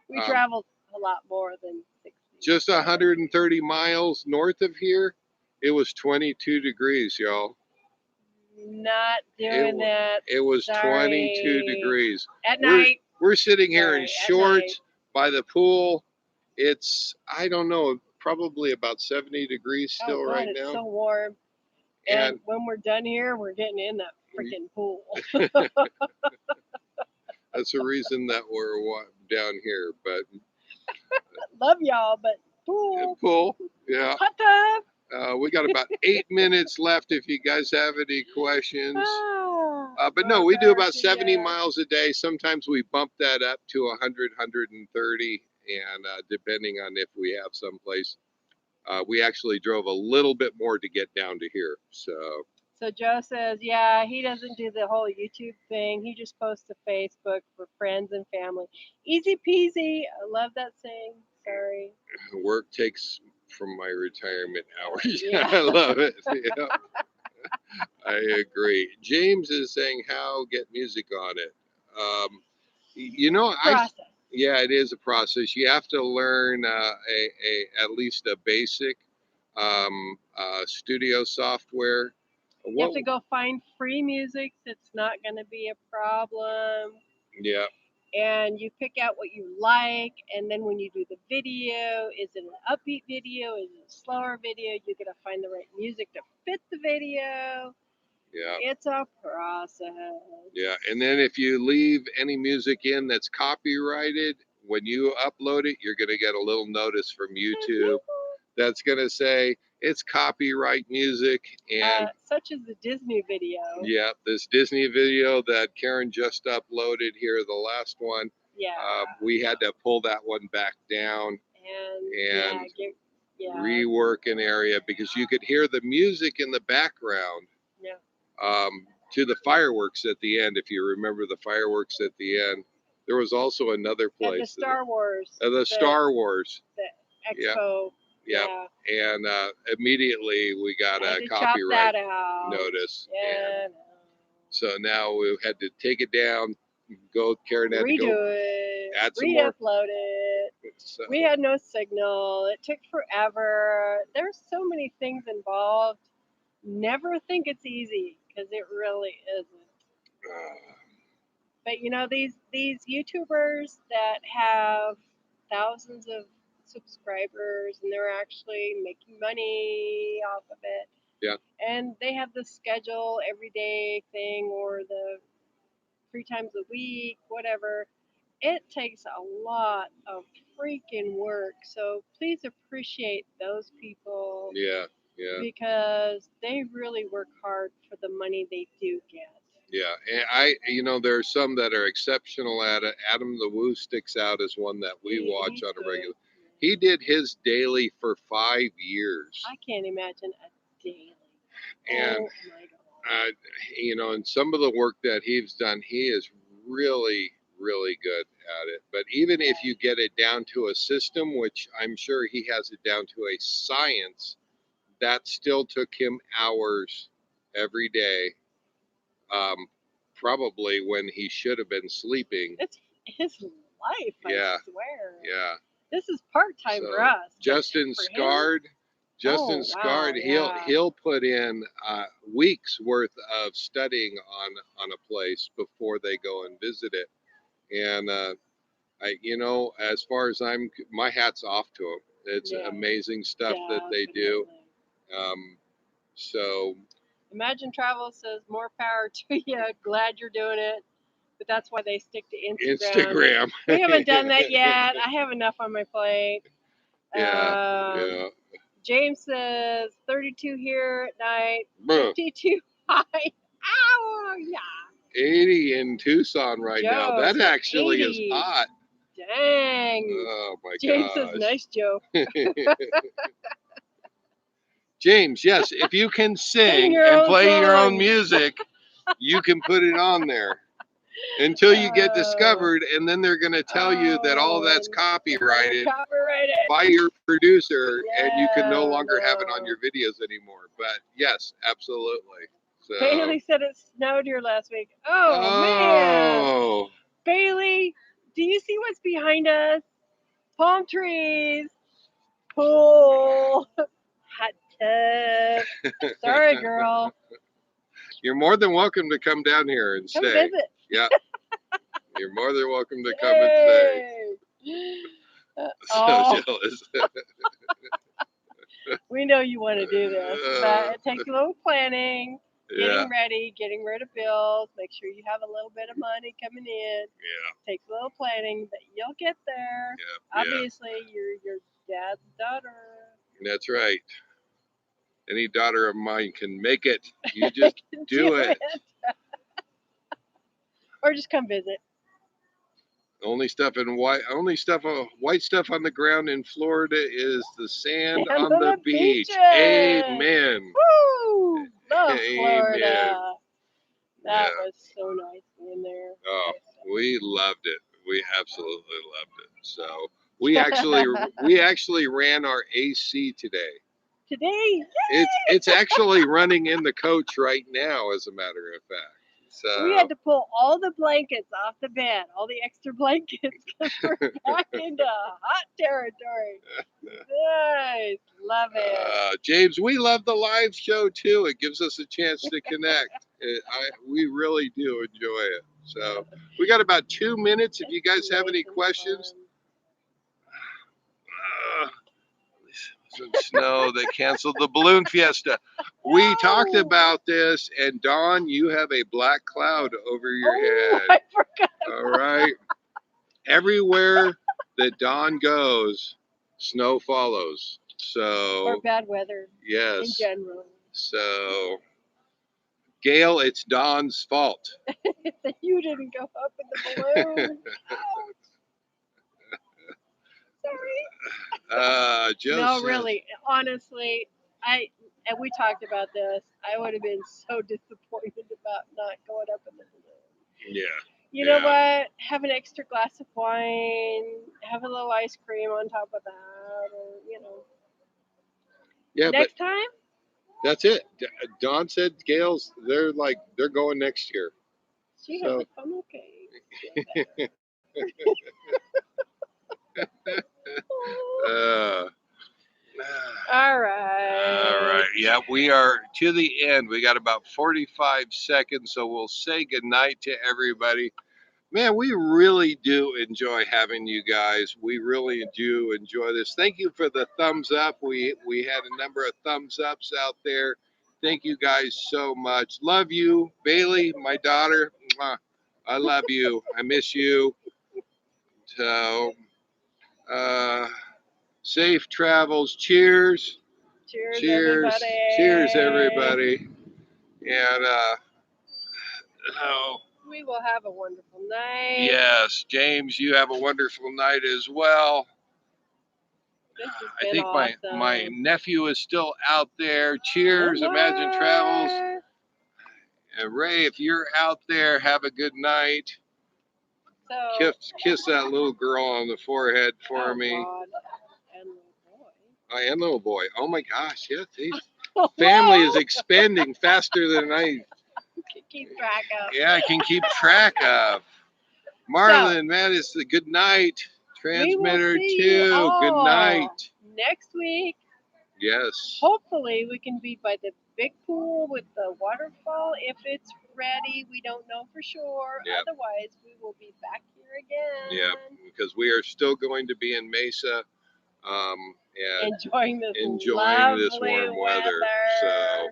We traveled a lot more than 60. Just 130 miles north of here, it was 22 degrees, y'all. Not doing that. It was Sorry. 22 degrees. At night. We're sitting here in shorts by the pool. It's, I don't know, probably about 70 degrees still right now. It's so warm. And when we're done here, we're getting in that freaking pool. That's the reason that we're down here. But love y'all, but pool. Pool, yeah. Hot tub. We got about 8 minutes left if you guys have any questions. But no, we do about 70 miles a day. Sometimes we bump that up to 100, 130, and depending on if we have someplace. We actually drove a little bit more to get down to here. So Joe says, yeah, he doesn't do the whole YouTube thing. He just posts to Facebook for friends and family. Easy peasy. I love that saying. Sorry. Work takes from my retirement hours. Yeah. I love it. Yeah. I agree. James is saying, how get music on it? Yeah, it is a process. You have to learn at least a basic studio software. You have to go find free music that's not going to be a problem. Yeah. And you pick out what you like, and then when you do the video, is it an upbeat video? Is it a slower video? You got to find the right music to fit the video. Yeah. It's a process. Yeah, and then if you leave any music in that's copyrighted, when you upload it, you're going to get a little notice from YouTube that's going to say it's copyright music. And such as the Disney video. Yeah, this Disney video that Karen just uploaded here, the last one. Yeah. We had to pull that one back down and rework an area because you could hear the music in the background. Yeah. To the fireworks at the end, if you remember the fireworks at the end. There was also another place. At the Star Wars. The Star Wars. The Expo. Yeah. And immediately we got a copyright notice. Yeah. So now we had to take it down, Karen had to go it, add some more. Re-upload it. So. We had no signal. It took forever. There's so many things involved. Never think it's easy because it really isn't. But these YouTubers that have thousands of subscribers and they're actually making money off of it. Yeah. And they have the schedule everyday thing or the 3 times a week, whatever. It takes a lot of freaking work. So please appreciate those people. Yeah, yeah. Because they really work hard for the money they do get. Yeah, and there are some that are exceptional at it. Adam the Woo sticks out as one that we watch on a regular. He did his daily for 5 years. I can't imagine a daily. And oh my God. you know, and some of the work that he's done, he is really, really good at it. But even if you get it down to a system, which I'm sure he has it down to a science, that still took him hours every day, probably when he should have been sleeping. It's his life, Yeah. I swear. Yeah. This is part-time for So us. Justin for him, Scard, Justin wow, Scard, yeah. he'll put in weeks worth of studying on a place before they go and visit it. And I, you know, as far as my hat's off to them. It's Yeah, amazing stuff that they do. definitely. So Imagine Travel says more power to you. Glad you're doing it. But that's why they stick to Instagram. We haven't done that yet. I have enough on my plate. Yeah. Yeah. James says 32 here at night, Bruh. 52 high. Ow, yeah. 80 in Tucson right now. That actually 80. is hot. Dang. Oh my James gosh. says nice, Joe. James, yes, if you can sing and play your own music, you can put it on there until you get discovered, and then they're going to tell you that all that's copyrighted by your producer, and you can no longer have it on your videos anymore. But yes, absolutely. So, Bailey said it snowed here last week. Oh, man. Bailey, do you see what's behind us? Palm trees, pool, hot tub. Sorry, girl. You're more than welcome to come down here and Come stay. visit. Yeah. You're more than welcome to come and stay. So jealous. We know you want to do this, but it takes a little planning, getting ready, getting rid of bills, make sure you have a little bit of money coming in. Yeah. Takes a little planning, but you'll get there. Yeah. Obviously, you're your dad's daughter. That's right. Any daughter of mine can make it. You just do it. Or just come visit. Only stuff white stuff on the ground in Florida is the sand on the beach. Amen. Woo! Love Florida. Amen. That was so nice being there. Oh, we loved it. We absolutely loved it. So we actually ran our AC today. Today? It's actually running in the coach right now, as a matter of fact. So we had to pull all the blankets off the bed, all the extra blankets, because we're back into hot territory. Nice, love it. James, we love the live show too. It gives us a chance to connect. We really do enjoy it. So we got about 2 minutes. If you guys have any questions. Snow, they canceled the balloon fiesta. We talked about this, and Dawn, you have a black cloud over your head. I forgot. All right. Everywhere that Dawn goes, snow follows. So or bad weather. Yes. In general. So Gail, it's Dawn's fault. You didn't go up in the balloon. Sorry. Joe no, says, really, honestly, and we talked about this. I would have been so disappointed about not going up in the balloon. Yeah. You know what? Have an extra glass of wine. Have a little ice cream on top of that, or Yeah. Next time. That's it. Dawn said Gail's. They're going next year. She has a funnel cake. All right. Yeah, we are to the end. We got about 45 seconds, so we'll say goodnight to everybody. Man, we really do enjoy having you guys. We really do enjoy this. Thank you for the thumbs up. We had a number of thumbs ups out there. Thank you guys so much. Love you, Bailey, my daughter. I love you. I miss you. So, safe travels. Cheers. Cheers, Cheers. everybody. Cheers, everybody. And we will have a wonderful night. Yes, James, you have a wonderful night as well. This has I been think awesome. my nephew is still out there. Cheers, Imagine Travels. And Ray, if you're out there, have a good night. So, Kiss that little girl on the forehead for me. God. And little boy. And little boy. Oh my gosh, yes. Family is expanding faster than I can keep track of. Yeah, I can keep track of. Marlon, man, it's the good night transmitter too. Good night. Next week. Yes. Hopefully we can be by the big pool with the waterfall if it's ready. We don't know for sure. Yep. Otherwise, we will be back here again. Yep, because we are still going to be in Mesa, and enjoying this warm weather. So,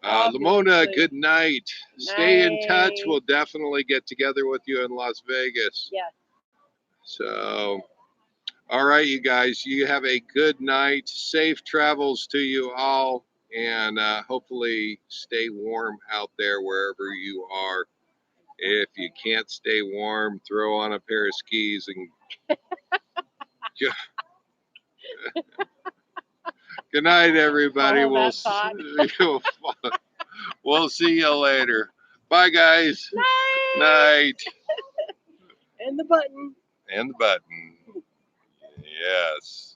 Obviously. Lamona, good night. Stay in touch. We'll definitely get together with you in Las Vegas. Yeah. So, all right, you guys, you have a good night. Safe travels to you all, and hopefully stay warm out there wherever you are. If you can't stay warm, throw on a pair of skis and good night, everybody. We'll see you later. Bye, guys. Night. And the button. And the button. Yes.